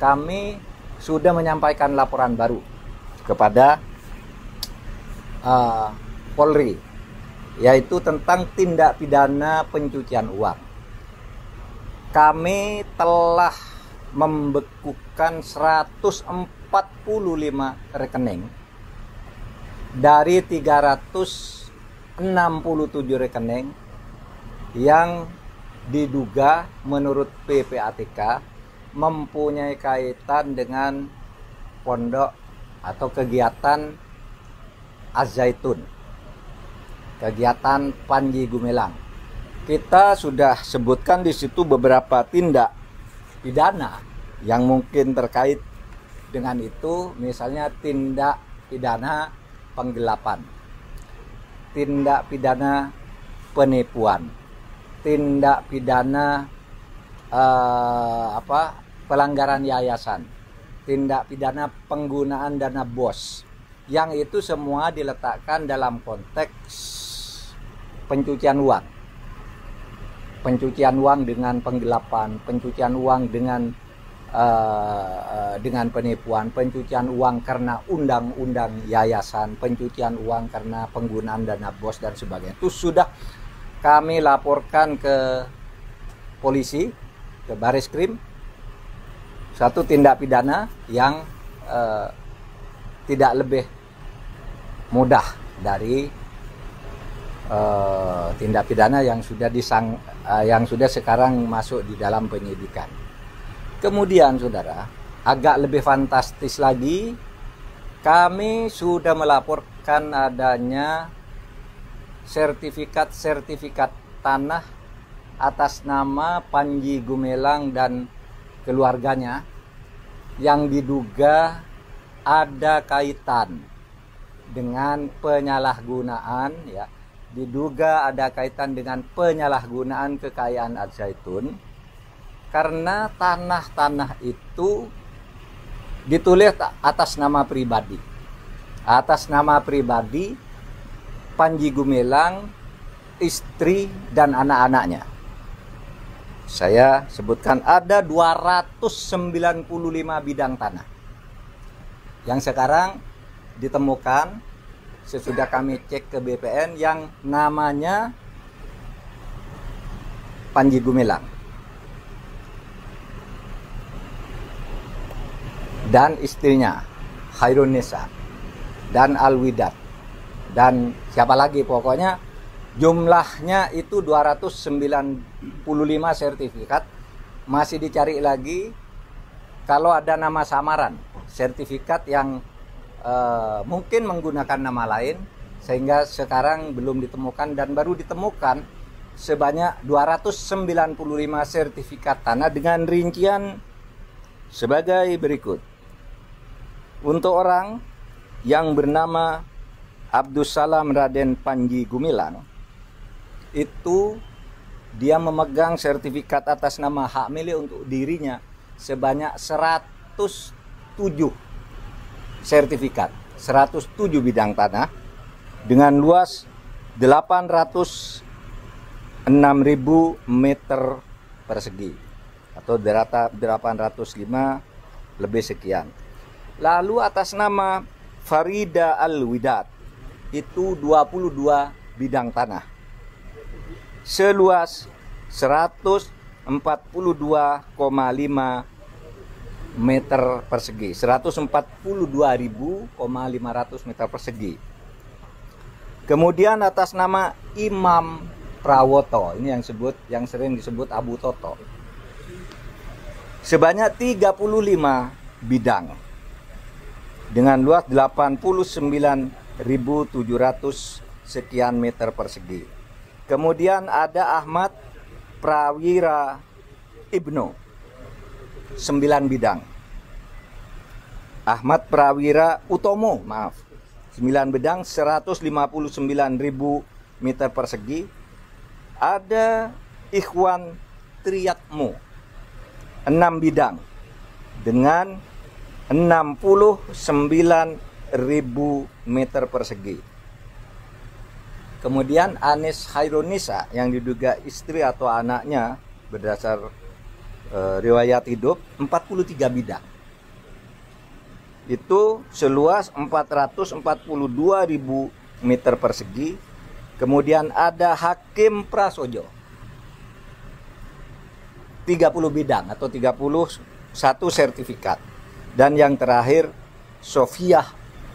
kami sudah menyampaikan laporan baru kepada Polri, yaitu tentang tindak pidana pencucian uang. Kami telah membekukan 145 rekening dari 367 rekening yang diduga menurut PPATK mempunyai kaitan dengan pondok atau kegiatan Az-Zaitun, kegiatan Panji Gumilang. Kita sudah sebutkan di situ beberapa tindak pidana yang mungkin terkait dengan itu, misalnya tindak pidana penggelapan, tindak pidana penipuan, tindak pidana pelanggaran yayasan, tindak pidana penggunaan dana BOS, yang itu semua diletakkan dalam konteks pencucian uang. Pencucian uang dengan penggelapan, pencucian uang dengan penipuan, pencucian uang karena undang-undang yayasan, pencucian uang karena penggunaan dana BOS dan sebagainya. Itu sudah kami laporkan ke polisi, ke Bareskrim, satu tindak pidana yang tidak lebih mudah dari tindak pidana yang sudah sekarang masuk di dalam penyidikan. Kemudian saudara, agak lebih fantastis lagi, kami sudah melaporkan adanya sertifikat tanah atas nama Panji Gumilang dan keluarganya yang diduga ada kaitan dengan penyalahgunaan, ya, diduga ada kaitan dengan penyalahgunaan kekayaan Az-Zaitun, karena tanah-tanah itu ditulis atas nama pribadi. Atas nama pribadi Panji Gumilang, istri dan anak-anaknya. Saya sebutkan ada 295 bidang tanah yang sekarang ditemukan sesudah kami cek ke BPN yang namanya Panji Gumilang dan istrinya Khairunisa dan Alwidat dan siapa lagi, pokoknya jumlahnya itu 295 sertifikat. Masih dicari lagi kalau ada nama samaran, sertifikat yang mungkin menggunakan nama lain, sehingga sekarang belum ditemukan dan baru ditemukan sebanyak 295 sertifikat tanah dengan rincian sebagai berikut. Untuk orang yang bernama Abdussalam Raden Panji Gumilang, itu dia memegang sertifikat atas nama hak milik untuk dirinya sebanyak 107 sertifikat, 107 bidang tanah dengan luas 806.000 meter persegi atau 805 lebih sekian. Lalu atas nama Farida Alwidat itu 22 bidang tanah seluas 142,5 meter persegi, 142.500 meter persegi. Kemudian atas nama Imam Prawoto, ini yang sering disebut Abu Toto, sebanyak 35 bidang dengan luas 89.700 sekian meter persegi. Kemudian ada Ahmad Prawira Ibnu, 9 bidang. Ahmad Prawira Utomo, 9 bidang, 159.000 meter persegi. Ada Ikhwan Triyatmo, 6 bidang dengan 69.000 meter persegi. Kemudian Anis Khairunisa yang diduga istri atau anaknya berdasar riwayat hidup 43 bidang itu seluas 442.000 meter persegi. Kemudian ada Hakim Prasojo 30 bidang atau 31 sertifikat. Dan yang terakhir Sofiah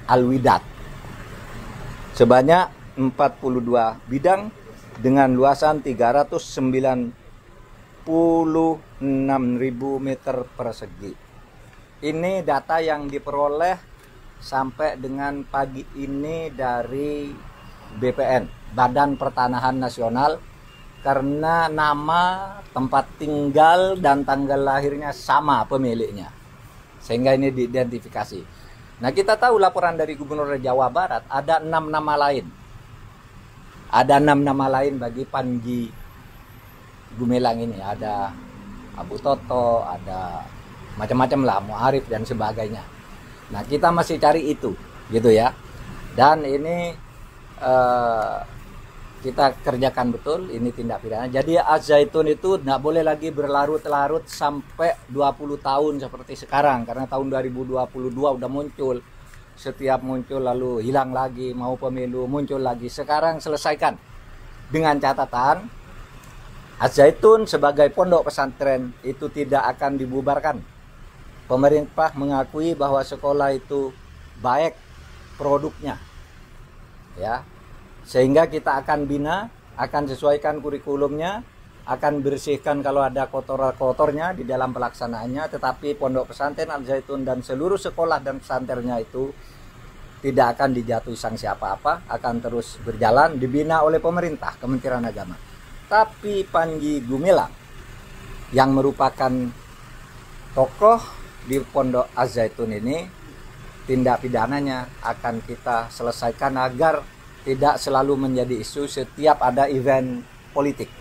Alwidat sebanyak 42 bidang dengan luasan 396.000 meter persegi. Ini data yang diperoleh sampai dengan pagi ini dari BPN, Badan Pertanahan Nasional, karena nama, tempat tinggal, dan tanggal lahirnya sama pemiliknya. Sehingga ini diidentifikasi. Nah, kita tahu laporan dari Gubernur Jawa Barat ada 6 nama lain. Ada 6 nama lain bagi Panji Gumilang ini. Ada Abu Toto, ada macam-macam lah, Muarif dan sebagainya. Nah, kita masih cari itu, gitu ya. Dan ini kita kerjakan betul, ini tindak pidana. Jadi Az-Zaitun itu tidak boleh lagi berlarut-larut sampai 20 tahun seperti sekarang, karena tahun 2022 udah muncul. Setiap muncul lalu hilang lagi, mau pemilu muncul lagi. Sekarang selesaikan dengan catatan Az-Zaitun sebagai pondok pesantren itu tidak akan dibubarkan. Pemerintah mengakui bahwa sekolah itu baik produknya, ya, sehingga kita akan bina, akan sesuaikan kurikulumnya, akan bersihkan kalau ada kotor-kotornya di dalam pelaksanaannya. Tetapi pondok pesantren Al-Zaitun dan seluruh sekolah dan pesantrennya itu tidak akan dijatuhi sanksi apa-apa, akan terus berjalan, dibina oleh pemerintah, Kementerian Agama. Tapi Panji Gumilang yang merupakan tokoh di Pondok Az-Zaitun ini, tindak pidananya akan kita selesaikan agar tidak selalu menjadi isu setiap ada event politik.